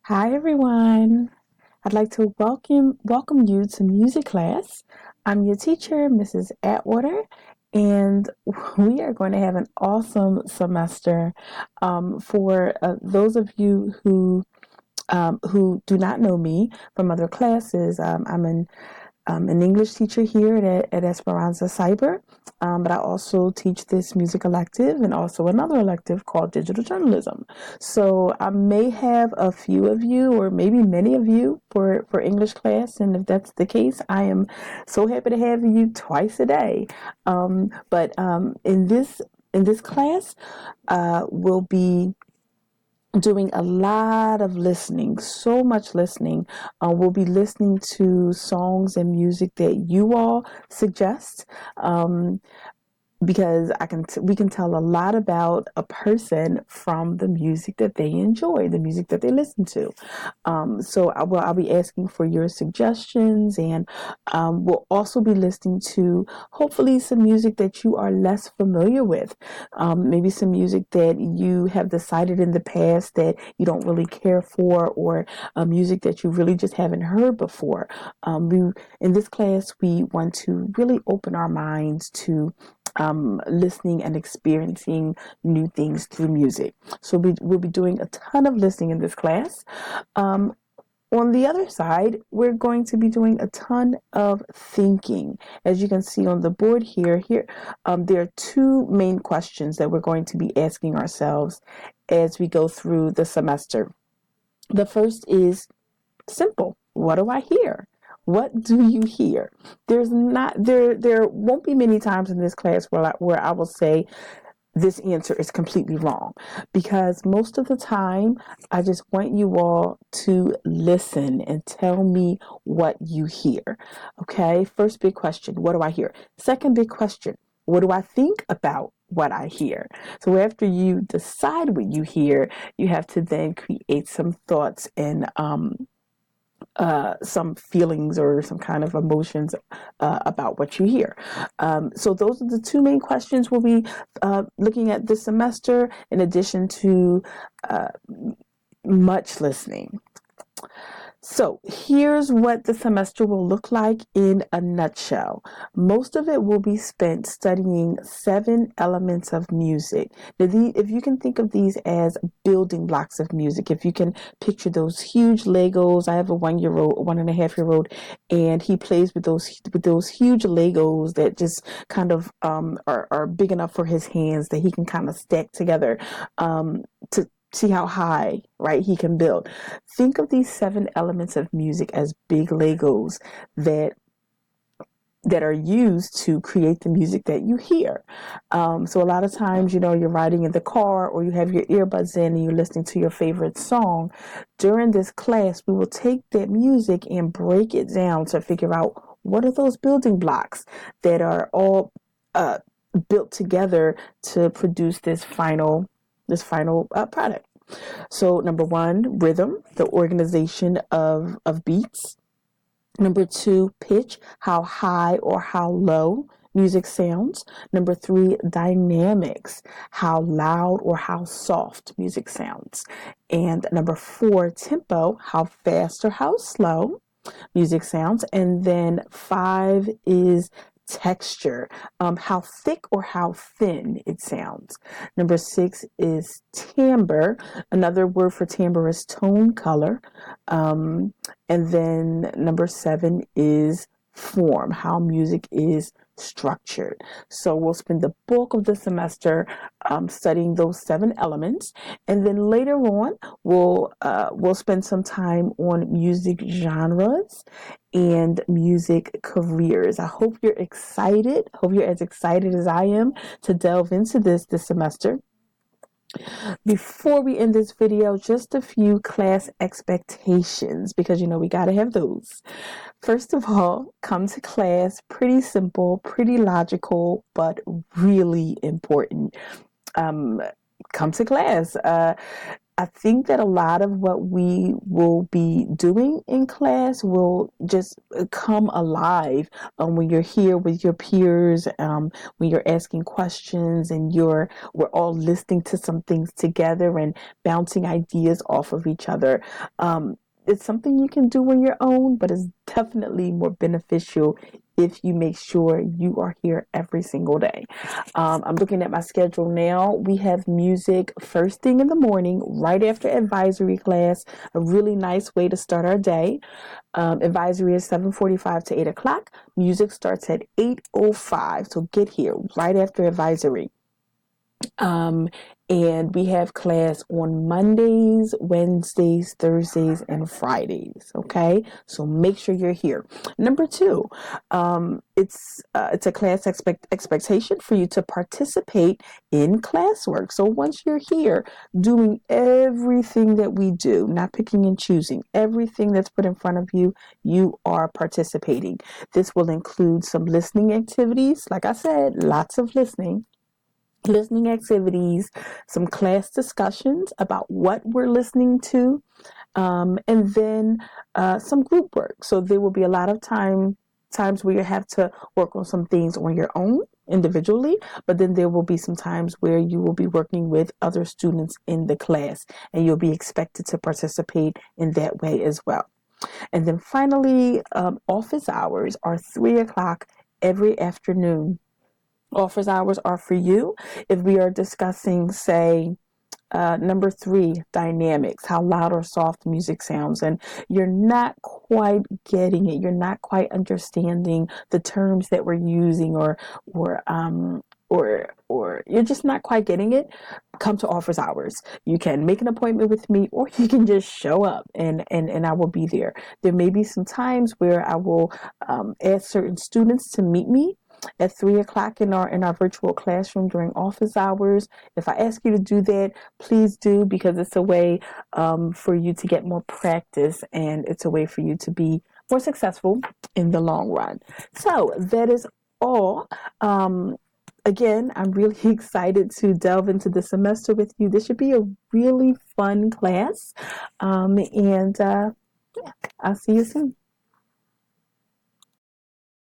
Hi everyone. I'd like to welcome you to music class. I'm your teacher, Mrs. Atwater, and we are going to have an awesome semester. For those of you who do not know me from other classes, I'm an English teacher here at Esperanza Cyber, but I also teach this music elective and also another elective called digital journalism. So I may have a few of you or maybe many of you for English class, and if that's the case, I am so happy to have you twice a day. But in this class, we'll be doing a lot of listening, so much listening. We'll be listening to songs and music that you all suggest. Because we can tell a lot about a person from the music that they enjoy, the music that they listen to. I'll be asking for your suggestions, and we'll also be listening to hopefully some music that you are less familiar with. Maybe some music that you have decided in the past that you don't really care for, or music that you really just haven't heard before. In this class, we want to really open our minds to listening and experiencing new things through music. So we'll be doing a ton of listening in this class. Um, on the other side, we're going to be doing a ton of thinking. As you can see on the board here, there are two main questions that we're going to be asking ourselves as we go through the semester. The first is simple. What do I hear? What do you hear? There won't be many times in this class where I will say this answer is completely wrong, because most of the time I just want you all to listen and tell me what you hear. Okay? First big question, what do I hear? Second big question, what do I think about what I hear? So after you decide what you hear, you have to then create some thoughts and some feelings or some kind of emotions about what you hear. So those are the two main questions we'll be looking at this semester, in addition to uh, much listening. So here's what the semester will look like in a nutshell. Most of it will be spent studying 7 elements of music. Now, if you can think of these as building blocks of music, if you can picture those huge Legos. I have a 1-year-old, 1.5-year-old, and he plays with those huge Legos that just kind of are big enough for his hands that he can kind of stack together to see how high, right, he can build. Think of these 7 elements of music as big Legos that are used to create the music that you hear. So a lot of times, you're riding in the car or you have your earbuds in and you're listening to your favorite song. During this class, we will take that music and break it down to figure out what are those building blocks that are all built together to produce this final product. So number one, rhythm, the organization of beats. Number two, pitch, how high or how low music sounds. Number three, dynamics, how loud or how soft music sounds. And number four, tempo, how fast or how slow music sounds. And then 5 is texture, how thick or how thin it sounds. Number 6 is timbre. Another word for timbre is tone color. And then number 7 is form, how music is structured. So we'll spend the bulk of the semester studying those 7 elements, and then later on we'll spend some time on music genres and music careers. I hope you're excited. Hope you're as excited as I am to delve into this semester. Before we end this video, just a few class expectations, because we got to have those. First of all, come to class pretty simple, pretty logical, but really important. Come to class. I think that a lot of what we will be doing in class will just come alive when you're here with your peers, when you're asking questions and we're all listening to some things together and bouncing ideas off of each other. It's something you can do on your own, but it's definitely more beneficial if you make sure you are here every single day. I'm looking at my schedule now. We have music first thing in the morning, right after advisory class, a really nice way to start our day. Advisory is 7:45 to 8 o'clock. Music starts at 8:05, so get here right after advisory. Um, and we have class on Mondays, Wednesdays, Thursdays, and Fridays. Okay, so make sure you're here. Number two, it's a class expectation for you to participate in classwork. So once you're here, doing everything that we do, not picking and choosing, everything that's put in front of you, you are participating. This will include some listening activities. Like I said, lots of listening activities, some class discussions about what we're listening to, and then some group work. So there will be a lot of times where you have to work on some things on your own individually, but then there will be some times where you will be working with other students in the class, and you'll be expected to participate in that way as well. And then finally, office hours are 3 o'clock every afternoon. Office hours are for you if we are discussing, say, number three, dynamics, how loud or soft music sounds, and you're not quite getting it, you're not quite understanding the terms that we're using, or you're just not quite getting it. Come to office hours. You can make an appointment with me, or you can just show up, and I will be there. There may be some times where I will ask certain students to meet me at 3 o'clock in our virtual classroom during office hours. If I ask you to do that, please do, because it's a way for you to get more practice, and it's a way for you to be more successful in the long run. So that is all. Again, I'm really excited to delve into the semester with you. This should be a really fun class. And I'll see you soon.